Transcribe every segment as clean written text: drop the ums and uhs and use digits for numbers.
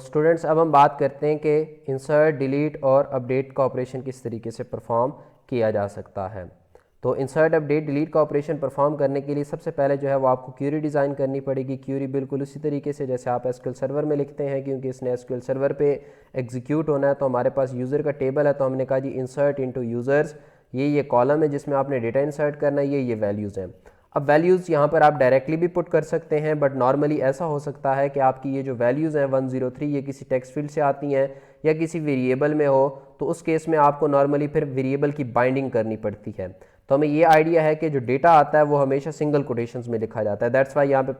Students अब हम बात करते हैं कि इंसर्ट डिलीट और अपडेट का ऑपरेशन किस तरीके से परफॉर्म किया जा सकता है। तो इंसर्ट अपडेट डिलीट का ऑपरेशन परफॉर्म करने के लिए सबसे पहले जो है वो आपको क्यूरी डिज़ाइन करनी पड़ेगी। क्यूरी बिल्कुल उसी तरीके से जैसे आप एसक्यूएल सर्वर में लिखते हैं, क्योंकि इसने एसक्यूएल सर्वर पे एग्जीक्यूट होना है। तो हमारे पास यूज़र का टेबल है, तो हमने कहा जी इंसर्ट इनटू यूज़र्स, ये कॉलम है जिसमें आपने डेटा इंसर्ट करना है, ये वैल्यूज़ हैं। अब वैल्यूज़ यहाँ पर आप डायरेक्टली भी पुट कर सकते हैं, बट नॉर्मली ऐसा हो सकता है कि आपकी ये जो वैल्यूज़ हैं 103 ये किसी टेक्स्ट फील्ड से आती हैं या किसी वेरिएबल में हो, तो उस केस में आपको नॉर्मली फिर वेरिएबल की बाइंडिंग करनी पड़ती है। तो हमें ये आइडिया है कि जो डेटा आता है वो हमेशा सिंगल कोटेशंस में लिखा जाता है। दैट्स वाई यहाँ पे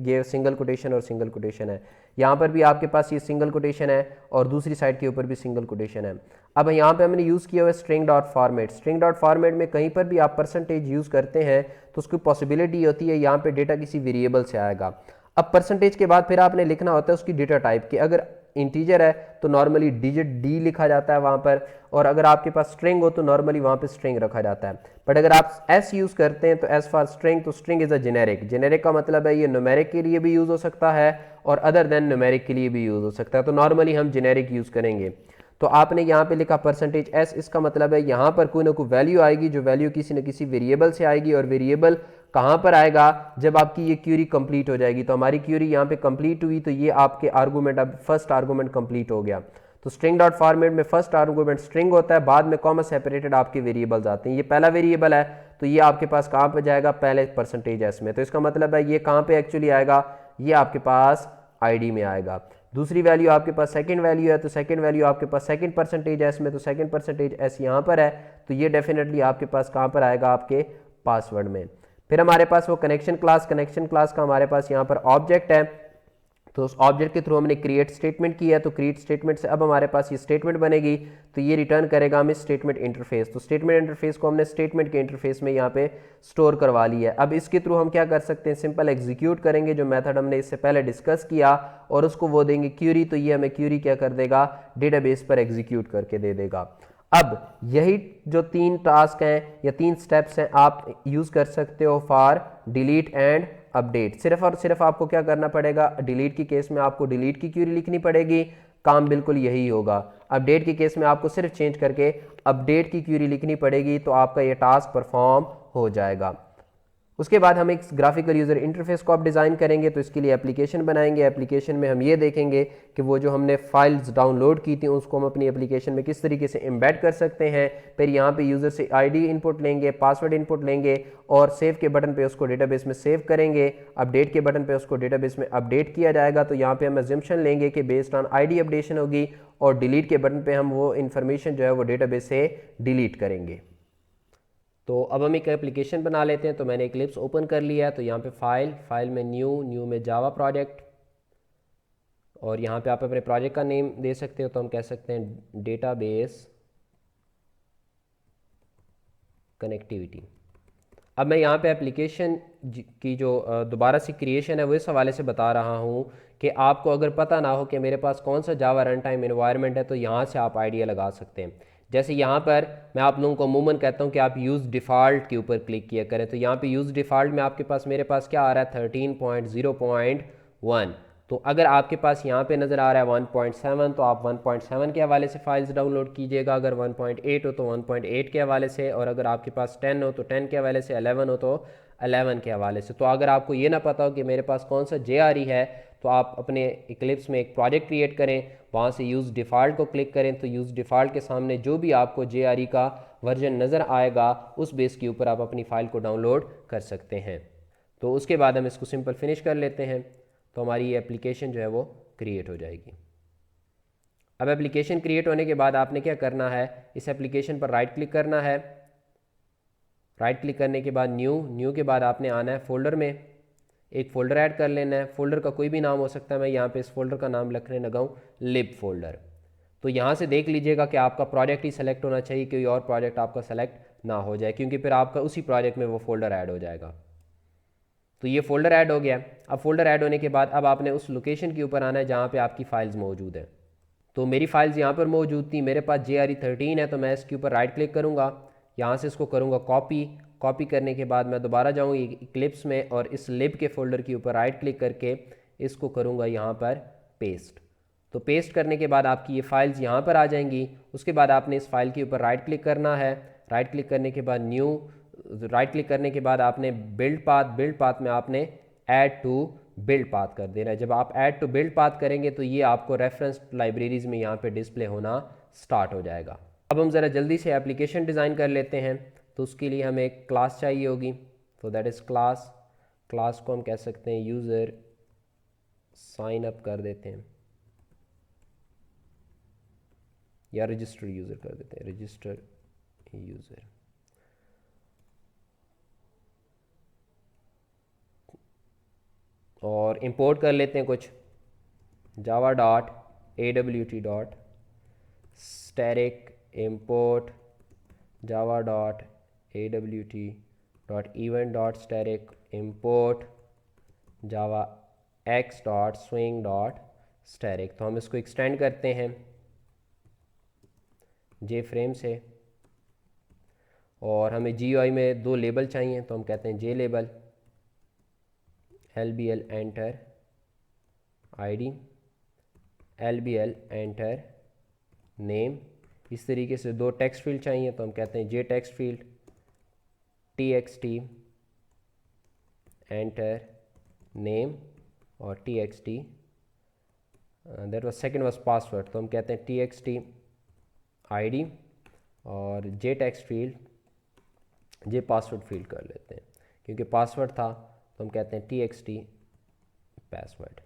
ये सिंगल कोटेशन और सिंगल कोटेशन है। यहाँ पर भी आपके पास ये सिंगल कोटेशन है और दूसरी साइड के ऊपर भी सिंगल कोटेशन है। अब यहाँ पे हमने यूज़ किया हुआ है string dot format. String dot format में कहीं पर भी आप परसेंटेज यूज़ करते हैं तो उसकी पॉसिबिलिटी होती है यहाँ पे डेटा किसी वेरिएबल से आएगा। अब परसेंटेज के बाद फिर आपने लिखना होता है उसकी डेटा टाइप की। अगर इंटीजर है तो नॉर्मली डिजिट डी लिखा जाता है वहाँ पर, और अगर आपके पास स्ट्रिंग हो तो नॉर्मली वहाँ पे स्ट्रिंग रखा जाता है। बट अगर आप एस यूज़ करते हैं तो एस फॉर स्ट्रिंग, तो string is a generic. Generic का मतलब है ये न्यूमेरिक के लिए भी यूज़ हो सकता है और अदर देन न्यूमेरिक के लिए भी यूज़ हो सकता है। तो नॉर्मली हम जेनेरिक यूज़ करेंगे। तो आपने यहाँ पे लिखा परसेंटेज एस, इसका मतलब है यहाँ पर कोई ना कोई वैल्यू आएगी जो वैल्यू किसी न किसी वेरिएबल से आएगी, और वेरिएबल कहाँ पर आएगा जब आपकी ये क्यूरी कंप्लीट हो जाएगी। तो हमारी क्यूरी यहाँ पे कंप्लीट हुई, तो ये आपके आर्गूमेंट, अब फर्स्ट आर्गूमेंट कंप्लीट हो गया। तो स्ट्रिंग डॉट फॉर्मेट में फर्स्ट आर्गूमेंट स्ट्रिंग होता है, बाद में कॉमा सेपरेटेड आपके वेरिएबल्स आते हैं। ये पहला वेरिएबल है तो ये आपके पास कहाँ पर जाएगा, पहले परसेंटेज एस में। तो इसका मतलब है ये कहाँ पे एक्चुअली आएगा, ये आपके पास आईडी में आएगा। दूसरी वैल्यू आपके पास सेकंड वैल्यू है, तो सेकंड वैल्यू आपके पास सेकंड परसेंटेज एस में, तो सेकंड परसेंटेज एस यहाँ पर है, तो ये डेफिनेटली आपके पास कहाँ पर आएगा, आपके पासवर्ड में। फिर हमारे पास वो कनेक्शन क्लास का हमारे पास यहाँ पर ऑब्जेक्ट है। तो उस ऑब्जेक्ट के थ्रू हमने क्रिएट स्टेटमेंट किया, तो क्रिएट स्टेटमेंट से अब हमारे पास ये स्टेटमेंट बनेगी, तो ये रिटर्न करेगा हमें स्टेटमेंट इंटरफेस। तो स्टेटमेंट इंटरफेस को हमने स्टेटमेंट के इंटरफेस में यहाँ पे स्टोर करवा लिया है। अब इसके थ्रू हम क्या कर सकते हैं, सिंपल एग्जीक्यूट करेंगे जो मेथड हमने इससे पहले डिस्कस किया, और उसको वो देंगे क्यूरी, तो ये हमें क्यूरी क्या कर देगा, डेटाबेस पर एग्जीक्यूट करके दे देगा। अब यही जो तीन टास्क हैं या तीन स्टेप्स हैं आप यूज़ कर सकते हो फॉर डिलीट एंड अपडेट। सिर्फ और सिर्फ आपको क्या करना पड़ेगा, डिलीट की केस में आपको डिलीट की क्यूरी लिखनी पड़ेगी, काम बिल्कुल यही होगा। अपडेट की केस में आपको सिर्फ चेंज करके अपडेट की क्यूरी लिखनी पड़ेगी, तो आपका ये टास्क परफॉर्म हो जाएगा। उसके बाद हम एक ग्राफिकल यूज़र इंटरफेस को आप डिज़ाइन करेंगे, तो इसके लिए एप्लीकेशन बनाएंगे। एप्लीकेशन में हम ये देखेंगे कि वो जो हमने फाइल्स डाउनलोड की थी उसको हम अपनी एप्लीकेशन में किस तरीके से एम्बेड कर सकते हैं। फिर यहाँ पे यूज़र से आईडी इनपुट लेंगे, पासवर्ड इनपुट लेंगे, और सेव के बटन पे उसको डेटाबेस में सेव करेंगे। अपडेट के बटन पे उसको डेटाबेस में अपडेट किया जाएगा। तो यहाँ पे हम एजम्पशन लेंगे कि बेस्ड ऑन आईडी अपडेशन होगी, और डिलीट के बटन पे हम वो इन्फॉर्मेशन जो है वो डेटाबेस से डिलीट करेंगे। तो अब हम एक एप्लीकेशन बना लेते हैं। तो मैंने इक्लिप्स ओपन कर लिया है, तो यहाँ पे फाइल में न्यू में जावा प्रोजेक्ट, और यहाँ पे आप अपने प्रोजेक्ट का नेम दे सकते हो। तो हम कह सकते हैं डेटाबेस कनेक्टिविटी। अब मैं यहाँ पे एप्लीकेशन की जो दोबारा से क्रिएशन है वो इस हवाले से बता रहा हूँ कि आपको अगर पता ना हो कि मेरे पास कौन सा जावा रन टाइम एनवायरनमेंट है, तो यहाँ से आप आइडिया लगा सकते हैं। जैसे यहाँ पर मैं आप लोगों को अमूमन कहता हूँ कि आप यूज़ डिफ़ॉल्ट के ऊपर क्लिक किया करें। तो यहाँ पे यूज़ डिफ़ॉल्ट में आपके पास मेरे पास क्या आ रहा है, 13.0.1। तो अगर आपके पास यहाँ पे नज़र आ रहा है 1.7, तो आप 1.7 के हवाले से फाइल्स डाउनलोड कीजिएगा। अगर 1.8 हो तो 1.8 के हवाले से, और अगर आपके पास 10 हो तो 10 के हवाले से, 11 हो तो 11 के हवाले से। तो अगर आपको ये ना पता हो कि मेरे पास कौन सा JRE है, तो आप अपने इक्लिप्स में एक प्रोजेक्ट क्रिएट करें, वहाँ से यूज़ डिफ़ॉल्ट को क्लिक करें। तो यूज़ डिफ़ॉल्ट के सामने जो भी आपको JRE का वर्जन नज़र आएगा उस बेस के ऊपर आप अपनी फ़ाइल को डाउनलोड कर सकते हैं। तो उसके बाद हम इसको सिंपल फिनिश कर लेते हैं, तो हमारी ये एप्लीकेशन जो है वो क्रिएट हो जाएगी। अब एप्लीकेशन क्रिएट होने के बाद आपने क्या करना है, इस एप्लीकेशन पर राइट क्लिक करना है। राइट क्लिक करने के बाद न्यू के बाद आपने आना है फोल्डर में, एक फ़ोल्डर ऐड कर लेना है। फ़ोल्डर का कोई भी नाम हो सकता है, मैं यहाँ पे इस फोल्डर का नाम रखने लगा हूँ लिब फोल्डर। तो यहाँ से देख लीजिएगा कि आपका प्रोजेक्ट ही सेलेक्ट होना चाहिए, कोई और प्रोजेक्ट आपका सेलेक्ट ना हो जाए, क्योंकि फिर आपका उसी प्रोजेक्ट में वो फोल्डर ऐड हो जाएगा। तो ये फोल्डर ऐड हो गया। अब फोल्डर ऐड होने के बाद अब आपने उस लोकेशन के ऊपर आना है जहाँ पे आपकी फाइल्स मौजूद हैं। तो मेरी फाइल्स यहाँ पर मौजूद थी, मेरे पास JRE 13 है, तो मैं इसके ऊपर राइट क्लिक करूँगा, यहाँ से इसको करूँगा कॉपी करने के बाद मैं दोबारा जाऊँगी इक्लिप्स में, और इस लिब के फोल्डर के ऊपर राइट क्लिक करके इसको करूँगा यहाँ पर पेस्ट। तो पेस्ट करने के बाद आपकी ये फाइल्स यहाँ पर आ जाएंगी। उसके बाद आपने इस फाइल के ऊपर राइट क्लिक करना है। राइट क्लिक करने के बाद न्यू, राइट क्लिक करने के बाद आपने बिल्ड पाथ में आपने ऐड टू बिल्ड पाथ कर देना है। जब आप ऐड टू बिल्ड पाथ करेंगे तो ये आपको रेफरेंस लाइब्रेरीज़ में यहाँ पे डिस्प्ले होना स्टार्ट हो जाएगा। अब हम ज़रा जल्दी से एप्लीकेशन डिज़ाइन कर लेते हैं। तो उसके लिए हमें एक क्लास चाहिए होगी, तो दैट इज़ क्लास को हम कह सकते हैं यूज़र साइन अप कर देते हैं, या रजिस्टर यूज़र कर देते हैं, रजिस्टर यूज़र। और इंपोर्ट कर लेते हैं कुछ java.awt.static import java.awt.event.static import java.x.swing.static। तो हम इसको एक्सटेंड करते हैं JFrame से। और हमें GUI में 2 लेबल चाहिए, तो हम कहते हैं JLabel LBL enter ID LBL enter name। इस तरीके से 2 टेक्स्ट फील्ड चाहिए, तो हम कहते हैं JText field TXT enter name और TXT that was second was password, तो हम कहते हैं TXT ID और JText field J password field कर लेते हैं, क्योंकि पासवर्ड था तो हम कहते हैं TXT पासवर्ड।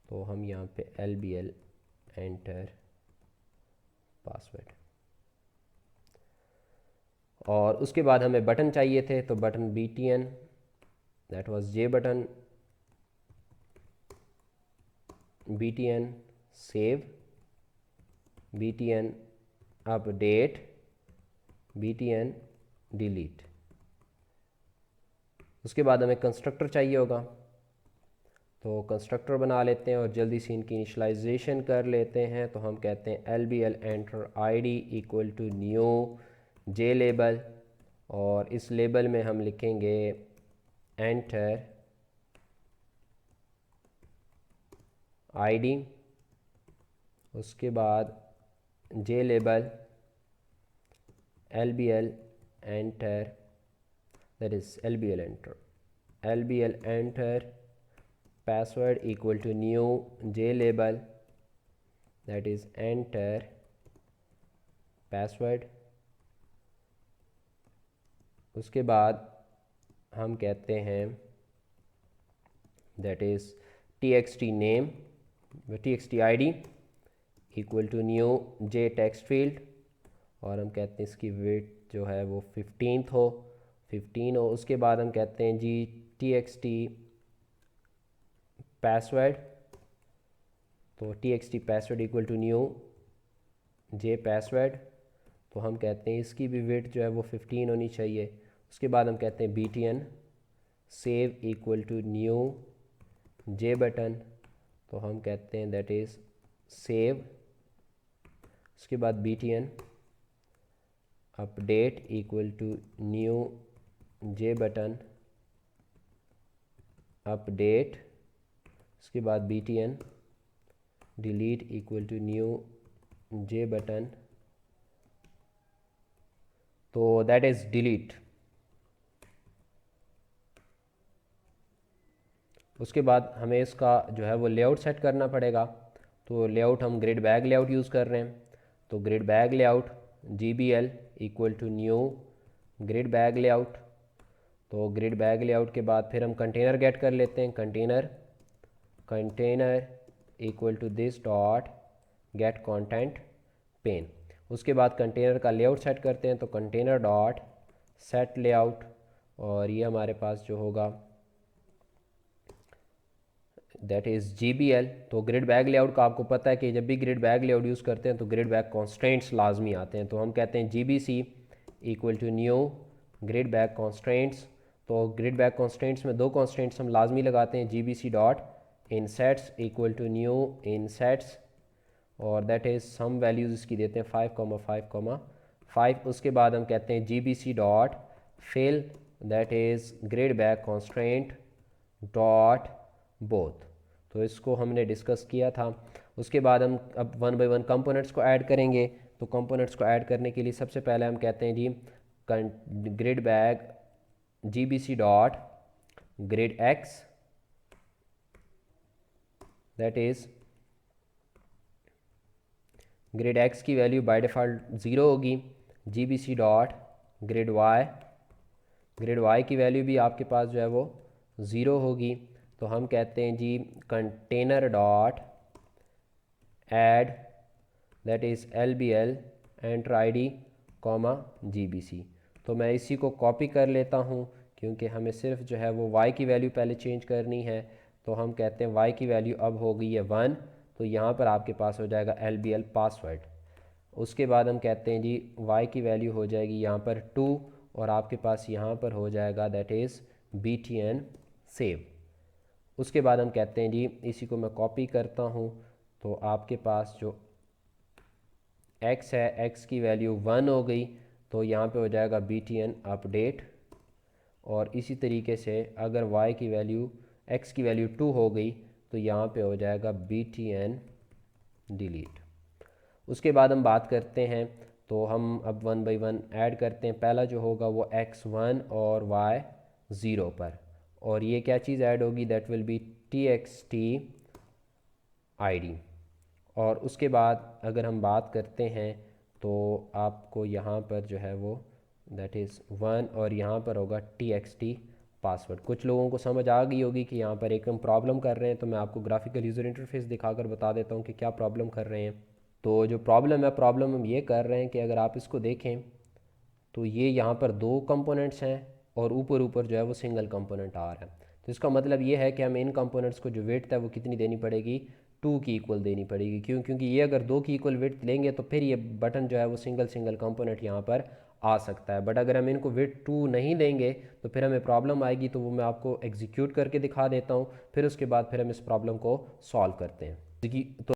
तो हम यहाँ पे LBL एंटर पासवर्ड। और उसके बाद हमें बटन चाहिए थे, तो button BTN that was J button BTN save BTN update BTN delete. उसके बाद हमें कंस्ट्रक्टर चाहिए होगा, तो कंस्ट्रक्टर बना लेते हैं और जल्दी से इनकी इनिशलाइजेशन कर लेते हैं। तो हम कहते हैं LBL enter ID equal to new JLabel और इस लेबल में हम लिखेंगे एंटर ID। उसके बाद JLabel LBL enter that is LBL enter password equal to new JLabel that is enter password। उसके बाद हम कहते हैं that is TXT name TXT ID equal to new JText field और हम कहते हैं इसकी वेट जो है वो 15 हो। उसके बाद हम कहते हैं जी TXT पासवर्ड, तो TXT password equal to new J password, तो हम कहते हैं इसकी भी वेट जो है वो 15 होनी चाहिए। उसके बाद हम कहते हैं BTN save equal to new J button, तो हम कहते हैं दैट इज़ सेव। उसके बाद BTN update equal to new J button update. उसके बाद BTN delete equal to new J button, तो दैट इज़ डिलीट। उसके बाद हमें इसका जो है वो लेआउट सेट करना पड़ेगा। तो लेआउट हम ग्रिड बैग लेआउट यूज़ कर रहे हैं, तो grid bag layout GBL equal to new grid bag layout. तो ग्रिड बैग लेआउट के बाद फिर हम कंटेनर गेट कर लेते हैं, container equal to this dot get content pane. उसके बाद कंटेनर का लेआउट सेट करते हैं, तो कंटेनर डॉट सेट लेआउट और ये हमारे पास जो होगा दैट इज़ GBL। तो ग्रिड बैग लेआउट का आपको पता है कि जब भी ग्रिड बैग लेआउट यूज़ करते हैं तो ग्रिड बैग कॉन्स्ट्रेंट्स लाजमी आते हैं, तो हम कहते हैं GBC equal to new grid bag constraints. तो ग्रिड बैग कॉन्स्ट्रेंट्स में 2 कॉन्स्ट्रेंट्स हम लाजमी लगाते हैं, GBC dot insets equal to new insets और दैट इज़ सम वैल्यूज़ इसकी देते हैं 5,5,5। उसके बाद हम कहते हैं GBC dot fill that is grid bag constraint dot both. तो इसको हमने डिस्कस किया था। उसके बाद हम अब वन बाय वन कंपोनेंट्स को ऐड करेंगे। तो कंपोनेंट्स को ऐड करने के लिए सबसे पहले हम कहते हैं जी grid bag GBC dot grid X, that is grid X की वैल्यू बाय डिफ़ॉल्ट 0 होगी। GBC dot grid Y, grid Y की वैल्यू भी आपके पास जो है वो 0 होगी। तो हम कहते हैं जी container dot add, that is LBL enter ID comma GBC। तो मैं इसी को कॉपी कर लेता हूँ क्योंकि हमें सिर्फ जो है वो y की वैल्यू पहले चेंज करनी है। तो हम कहते हैं y की वैल्यू अब हो गई है 1, तो यहाँ पर आपके पास हो जाएगा LBL पासवर्ड। उसके बाद हम कहते हैं जी y की वैल्यू हो जाएगी यहाँ पर 2 और आपके पास यहाँ पर हो जाएगा दैट इज़ BTN सेव। उसके बाद हम कहते हैं जी इसी को मैं कॉपी करता हूँ, तो आपके पास जो x है x की वैल्यू 1 हो गई, तो यहाँ पे हो जाएगा BTN अपडेट। और इसी तरीके से अगर y की वैल्यू x की वैल्यू 2 हो गई तो यहाँ पे हो जाएगा BTN डिलीट। उसके बाद हम बात करते हैं, तो हम अब वन बाय वन ऐड करते हैं। पहला जो होगा वो x1 और y0 पर, और ये क्या चीज़ ऐड होगी, that will be TXT ID। और उसके बाद अगर हम बात करते हैं तो आपको यहाँ पर जो है वो दैट इज़ 1 और यहाँ पर होगा TXT पासवर्ड। कुछ लोगों को समझ आ गई होगी कि यहाँ पर एक हम प्रॉब्लम कर रहे हैं, तो मैं आपको ग्राफिकल यूज़र इंटरफेस दिखाकर बता देता हूँ कि क्या प्रॉब्लम कर रहे हैं। तो जो प्रॉब्लम है, प्रॉब्लम हम ये कर रहे हैं कि अगर आप इसको देखें तो ये यहाँ पर 2 कंपोनेंट्स हैं और ऊपर ऊपर जो है वो सिंगल कंपोनेंट आ रहा है। तो इसका मतलब ये है कि हमें इन कंपोनेंट्स को जो वेट है वो कितनी देनी पड़ेगी, 2 की इक्वल देनी पड़ेगी। क्यों? क्योंकि ये अगर 2 की इक्वल वेट लेंगे तो फिर ये बटन जो है वो सिंगल सिंगल कंपोनेंट यहाँ पर आ सकता है। बट अगर हम इनको वेट 2 नहीं देंगे तो फिर हमें प्रॉब्लम आएगी। तो वो मैं आपको एग्जीक्यूट करके दिखा देता हूँ, फिर उसके बाद फिर हम इस प्रॉब्लम को सॉल्व करते हैं। तो